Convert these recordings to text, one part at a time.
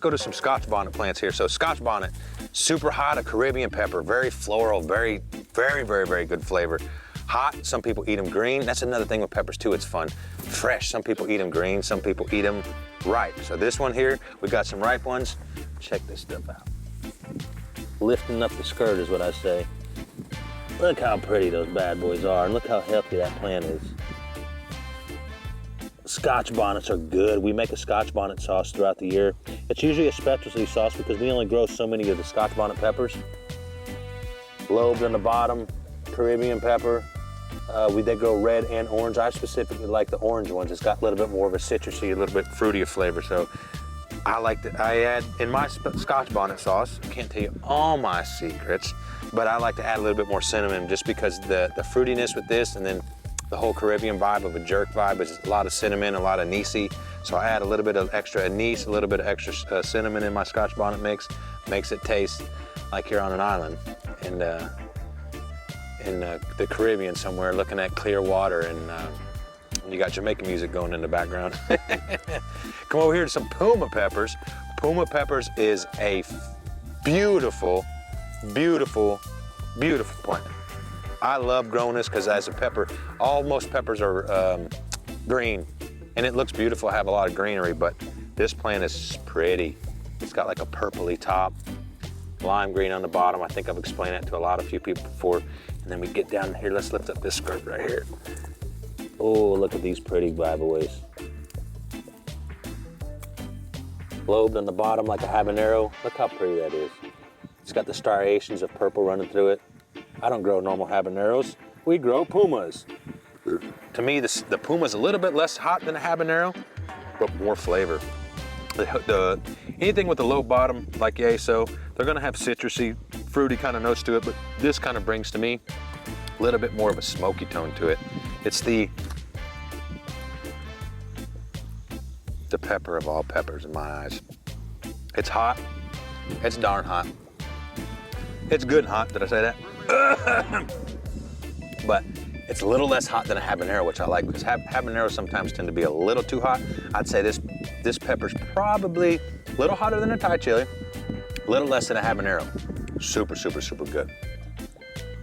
Go to some Scotch bonnet plants here. So Scotch bonnet, super hot, a Caribbean pepper, very floral, very good flavor. Hot, some people eat them green. That's another thing with peppers too, it's fun. Fresh, some people eat them green, some people eat them ripe. So this one here, we got some ripe ones. Check this stuff out. Lifting up the skirt is what I say. Look how pretty those bad boys are, and look how healthy that plant is. Scotch bonnets are good. We make a Scotch bonnet sauce throughout the year. It's usually a specialty sauce because we only grow so many of the Scotch bonnet peppers. Lobed on the bottom, Caribbean pepper. They grow red and orange. I specifically like the orange ones. It's got a little bit more of a citrusy, a little bit fruity of flavor. So I add in my Scotch bonnet sauce. I can't tell you all my secrets, but I like to add a little bit more cinnamon just because the fruitiness with this, and then the whole Caribbean vibe of a jerk vibe is a lot of cinnamon, a lot of anise. So I add a little bit of extra anise, a little bit of extra cinnamon in my Scotch bonnet mix. Makes it taste like you're on an island in the Caribbean somewhere, looking at clear water, and you got Jamaican music going in the background. Come over here to some Puma peppers. Puma peppers is a beautiful, beautiful, beautiful plant. I love growing this because as a pepper, most peppers are green, and it looks beautiful, have a lot of greenery, but this plant is pretty. It's got like a purpley top, lime green on the bottom. I think I've explained that to a few people before. And then we get down here, let's lift up this skirt right here. Oh, look at these pretty bad boys. Lobed on the bottom like a habanero. Look how pretty that is. It's got the striations of purple running through it. I don't grow normal habaneros. We grow Pumas. To me, the Puma's a little bit less hot than a habanero, but more flavor. Anything with the low bottom, like Yeso, they're gonna have citrusy, fruity kind of notes to it, but this kind of brings to me a little bit more of a smoky tone to it. It's the pepper of all peppers in my eyes. It's hot, it's darn hot. It's good hot, did I say that? But it's a little less hot than a habanero, which I like, because habaneros sometimes tend to be a little too hot. I'd say this pepper's probably a little hotter than a Thai chili, a little less than a habanero. Super, super, super good.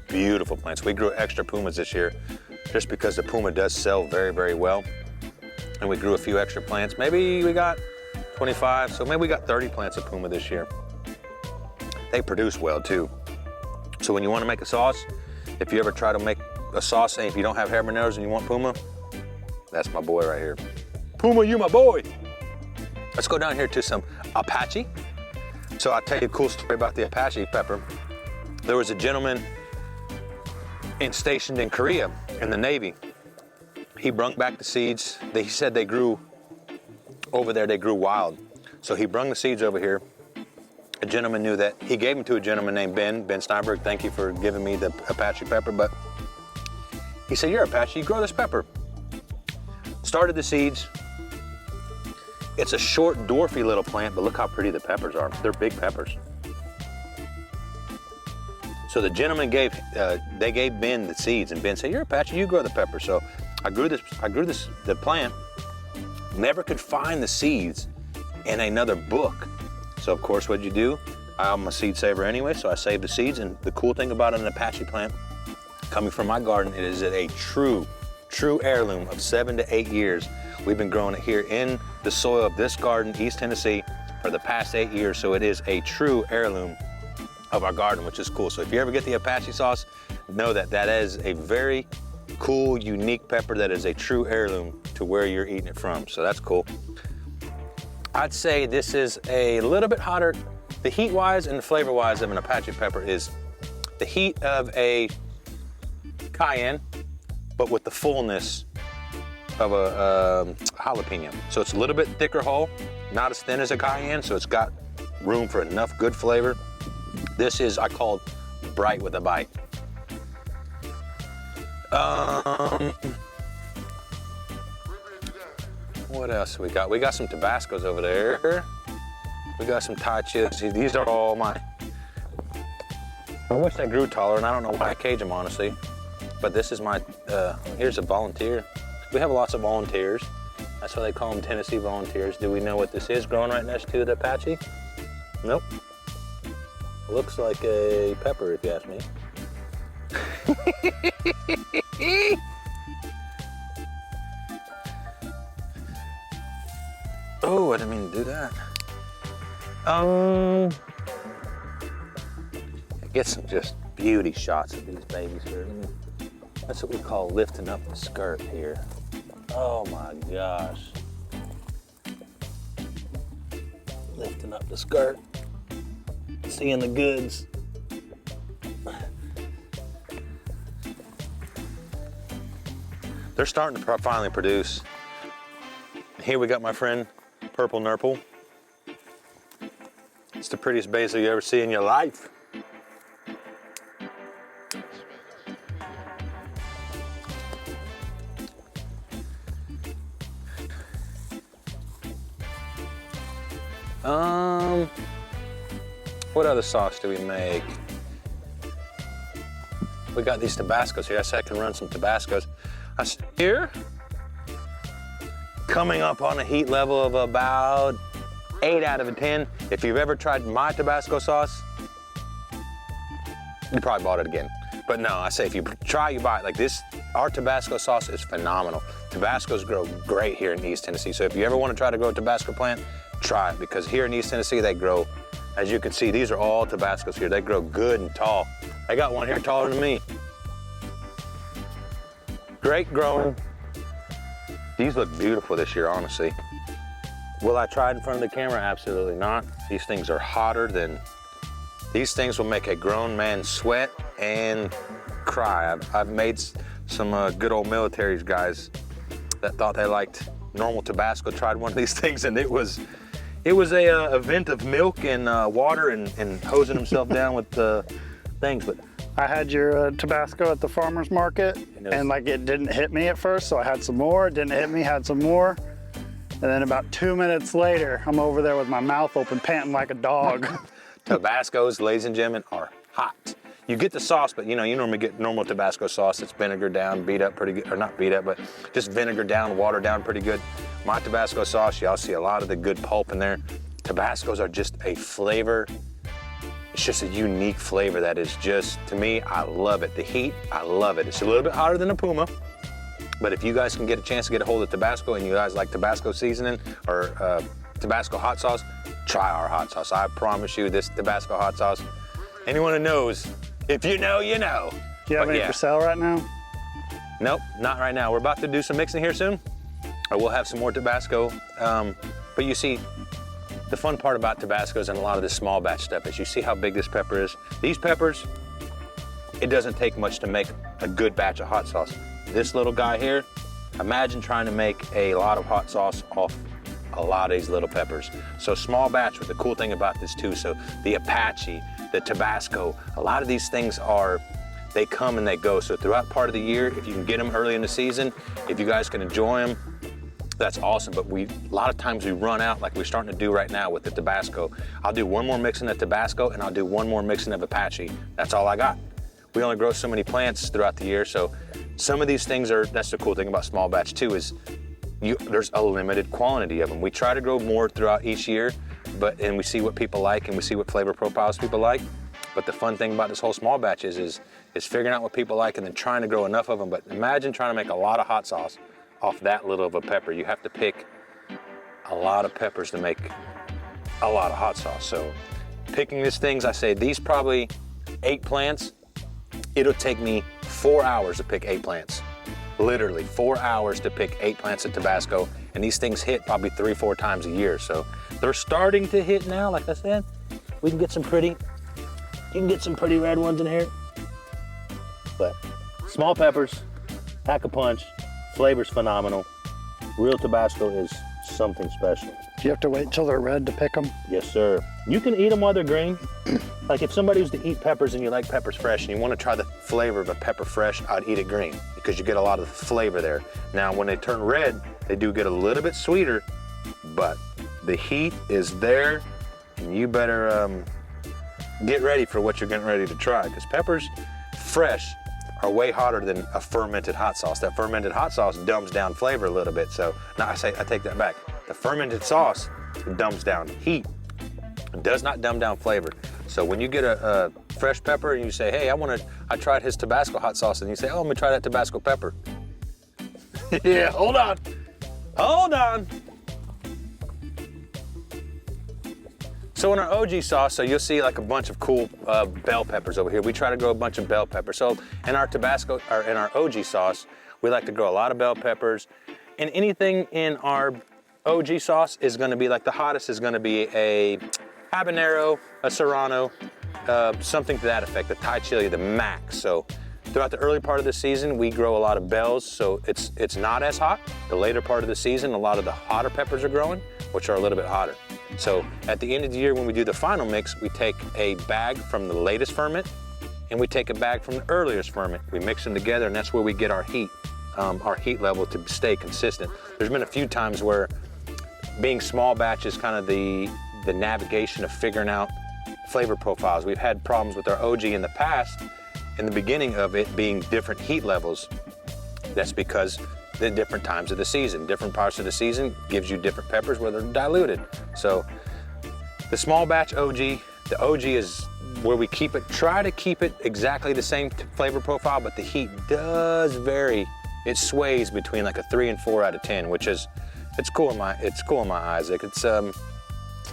Beautiful plants. We grew extra Pumas this year just because the Puma does sell very, very well. And we grew a few extra plants. Maybe we got 25, so maybe we got 30 plants of Puma this year. They produce well too. So when you want to make a sauce, if you ever try to make a sauce and if you don't have habaneros and you want Puma, that's my boy right here. Puma, you my boy. Let's go down here to some Apache. So I'll tell you a cool story about the Apache pepper. There was a gentleman stationed in Korea in the Navy. He brung back the seeds. He said they grew over there, they grew wild. So he brung the seeds over here. A gentleman knew that. He gave them to a gentleman named Ben Steinberg. Thank you for giving me the Apache pepper. But he said, you're Apache, you grow this pepper. Started the seeds. It's a short, dwarfy little plant, but look how pretty the peppers are. They're big peppers. So the gentleman gave Ben the seeds, and Ben said, you're Apache, you grow the pepper. So I grew the plant, never could find the seeds in another book. So of course, what'd you do? I'm a seed saver anyway, so I saved the seeds. And the cool thing about an Apache plant, coming from my garden, it is a true heirloom of 7 to 8 years. We've been growing it here in the soil of this garden, East Tennessee, for the past 8 years. So it is a true heirloom of our garden, which is cool. So if you ever get the Apache sauce, know that that is a very cool, unique pepper that is a true heirloom to where you're eating it from. So that's cool. I'd say this is a little bit hotter. The heat-wise and the flavor-wise of an Apache pepper is the heat of a cayenne, but with the fullness of a jalapeno. So it's a little bit thicker hull, not as thin as a cayenne, so it's got room for enough good flavor. This is, I call bright with a bite. What else we got? We got some Tabascos over there. We got some Thai chilies. These are all mine. I wish they grew taller, and I don't know why I cage them, honestly. But this is my, here's a volunteer. We have lots of volunteers. That's why they call them Tennessee Volunteers. Do we know what this is growing right next to the Apache? Nope. Looks like a pepper, if you ask me. Oh, I didn't mean to do that. Get some just beauty shots of these babies here. That's what we call lifting up the skirt here. Oh my gosh. Lifting up the skirt, seeing the goods. They're starting to finally produce. Here we got my friend, Purple Nurple. It's the prettiest basil you ever see in your life. What other sauce do we make? We got these Tabascos here. I said I can run some Tabascos. Here, coming up on a heat level of about 8 out of 10. If you've ever tried my Tabasco sauce, you probably bought it again. But no, I say if you try, you buy it. Like this, our Tabasco sauce is phenomenal. Tabascos grow great here in East Tennessee. So if you ever want to try to grow a Tabasco plant, try it, because here in East Tennessee, they grow, as you can see, these are all Tabascos here. They grow good and tall. I got one here taller than me. Great growing. These look beautiful this year, honestly. Will I try it in front of the camera? Absolutely not. These things are hotter than, these things will make a grown man sweat and cry. I've made some good old military guys that thought they liked normal Tabasco, tried one of these things, and it was a event of milk and water and hosing himself down with things. But I had your Tabasco at the farmer's market, and like it didn't hit me at first, so I had some more. It didn't hit me, had some more. And then about 2 minutes later, I'm over there with my mouth open, panting like a dog. Tabascos, ladies and gentlemen, are hot. You get the sauce, but you normally get normal Tabasco sauce that's vinegar down, beat up pretty good, or not beat up, but just vinegar down, water down pretty good. My Tabasco sauce, y'all see a lot of the good pulp in there. Tabascos are just a flavor. It's just a unique flavor that is just, to me, I love it. The heat, I love it. It's a little bit hotter than a Puma, but if you guys can get a chance to get a hold of Tabasco and you guys like Tabasco seasoning or Tabasco hot sauce, try our hot sauce. I promise you, this Tabasco hot sauce, anyone who knows, if you know, you know. Do you have any for sale right now? Nope, not right now. We're about to do some mixing here soon. Or we'll have some more Tabasco. But you see, the fun part about Tabascos and a lot of this small batch stuff is you see how big this pepper is. These peppers, it doesn't take much to make a good batch of hot sauce. This little guy here, imagine trying to make a lot of hot sauce off a lot of these little peppers. So small batch, with the cool thing about this too, so the Apache, the Tabasco, a lot of these things they come and they go. So throughout part of the year, if you can get them early in the season, if you guys can enjoy them, that's awesome. But a lot of times we run out, like we're starting to do right now with the Tabasco. I'll do one more mixing of Tabasco and I'll do one more mixing of Apache. That's all I got. We only grow so many plants throughout the year, so some of these things that's the cool thing about small batch too, is there's a limited quantity of them. We try to grow more throughout each year, and we see what people like and we see what flavor profiles people like. But the fun thing about this whole small batch is figuring out what people like and then trying to grow enough of them. But imagine trying to make a lot of hot sauce off that little of a pepper. You have to pick a lot of peppers to make a lot of hot sauce. So picking these things, I say these probably 8 plants, it'll take me 4 hours to pick 8 plants. Literally 4 hours to pick 8 plants of Tabasco. And these things hit probably 3-4 times a year. So they're starting to hit now, like I said. You can get some pretty red ones in here. But small peppers, pack a punch, flavor's phenomenal. Real Tabasco is something special. Do you have to wait till they're red to pick them? Yes, sir. You can eat them while they're green. Like if somebody was to eat peppers and you like peppers fresh and you want to try the flavor of a pepper fresh, I'd eat it green because you get a lot of flavor there. Now, when they turn red, they do get a little bit sweeter, but the heat is there and you better get ready for what you're getting ready to try, because peppers fresh are way hotter than a fermented hot sauce. That fermented hot sauce dumbs down flavor a little bit. So now I take that back. The fermented sauce dumbs down heat. It does not dumb down flavor. So when you get a fresh pepper and you say, hey, I tried his Tabasco hot sauce, and you say, oh, I'm gonna try that Tabasco pepper. Yeah, hold on. So in our OG sauce, so you'll see like a bunch of cool bell peppers over here. We try to grow a bunch of bell peppers. So in our Tabasco, or in our OG sauce, we like to grow a lot of bell peppers. And anything in our OG sauce is gonna be like, the hottest is gonna be a habanero, a serrano, something to that effect, the Thai chili, the max. So throughout the early part of the season, we grow a lot of bells, so it's not as hot. The later part of the season, a lot of the hotter peppers are growing, which are a little bit hotter. So at the end of the year, when we do the final mix, we take a bag from the latest ferment, and we take a bag from the earliest ferment. We mix them together, and that's where we get our heat level to stay consistent. There's been a few times where being small batch is kind of the navigation of figuring out flavor profiles. We've had problems with our OG in the past, in the beginning of it being different heat levels. That's because the different times of the season, different parts of the season gives you different peppers where they're diluted. So the small batch OG, the OG is where we try to keep it exactly the same flavor profile, but the heat does vary. It sways between like a 3 and 4 out of 10, which is, it's cool in my eyes. Like it's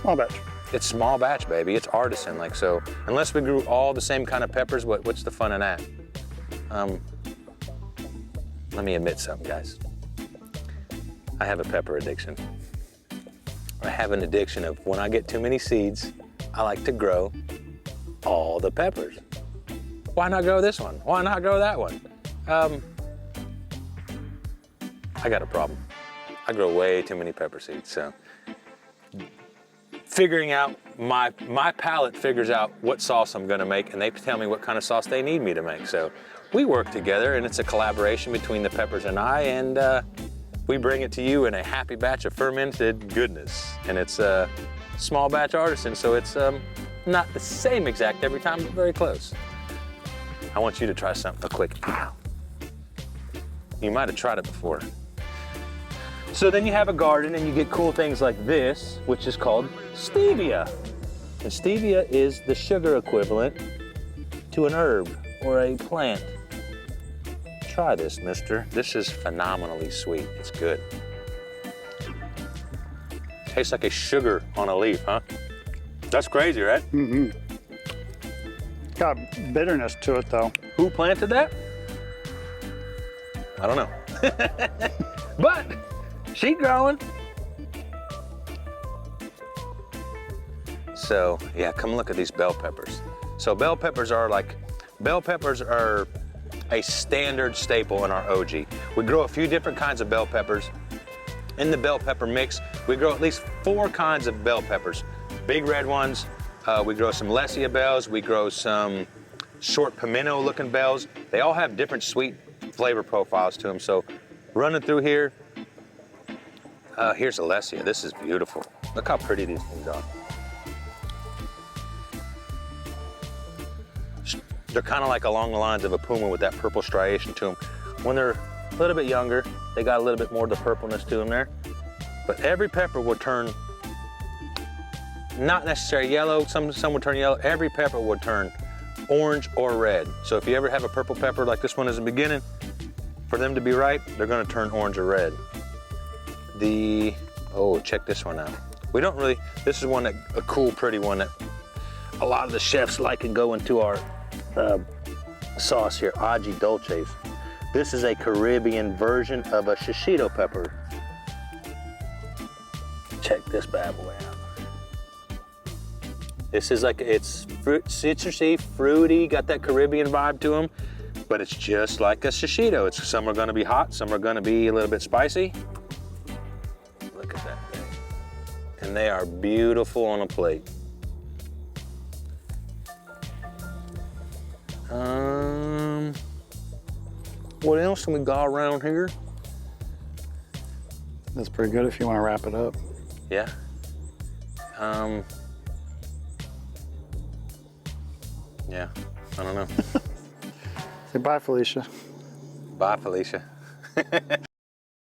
Small batch. It's small batch, baby. It's artisan, like, so unless we grew all the same kind of peppers, what's the fun in that? Let me admit something, guys. I have a pepper addiction. I have an addiction of when I get too many seeds, I like to grow all the peppers. Why not grow this one? Why not grow that one? I got a problem. I grow way too many pepper seeds, so figuring out, my palate figures out what sauce I'm gonna make, and they tell me what kind of sauce they need me to make. So we work together, and it's a collaboration between the peppers and I, and we bring it to you in a happy batch of fermented goodness. And it's a small batch artisan, so it's not the same exact every time, but very close. I want you to try something quick. Ow. You might have tried it before. So then you have a garden and you get cool things like this, which is called stevia. And stevia is the sugar equivalent to an herb or a plant. Try this, mister. This is phenomenally sweet. It's good. Tastes like a sugar on a leaf, huh? That's crazy, right? Mm-hmm. Got bitterness to it, though. Who planted that? I don't know. But she's growing. So yeah, come look at these bell peppers. So bell peppers are a standard staple in our OG. We grow a few different kinds of bell peppers. In the bell pepper mix, we grow at least 4 kinds of bell peppers. Big red ones, we grow some Lesia bells, we grow some short pimento looking bells. They all have different sweet flavor profiles to them. So running through here, here's a Lesia. This is beautiful. Look how pretty these things are. They're kind of like along the lines of a puma with that purple striation to them. When they're a little bit younger, they got a little bit more of the purpleness to them there. But every pepper will turn, not necessarily yellow, some will turn yellow. Every pepper will turn orange or red. So if you ever have a purple pepper like this one is the beginning, for them to be ripe, they're gonna turn orange or red. Oh, check this one out. We don't really, this is one a cool, pretty one that a lot of the chefs like and go into our sauce here, Aji Dolces. This is a Caribbean version of a shishito pepper. Check this bad boy out. This is like, it's citrusy, fruity, got that Caribbean vibe to them, but it's just like a shishito. Some are gonna be hot, some are gonna be a little bit spicy. Look at that thing. And they are beautiful on a plate. What else can we got around here? That's pretty good if you want to wrap it up. Yeah. Yeah, I don't know. Goodbye, Felicia. Bye, Felicia.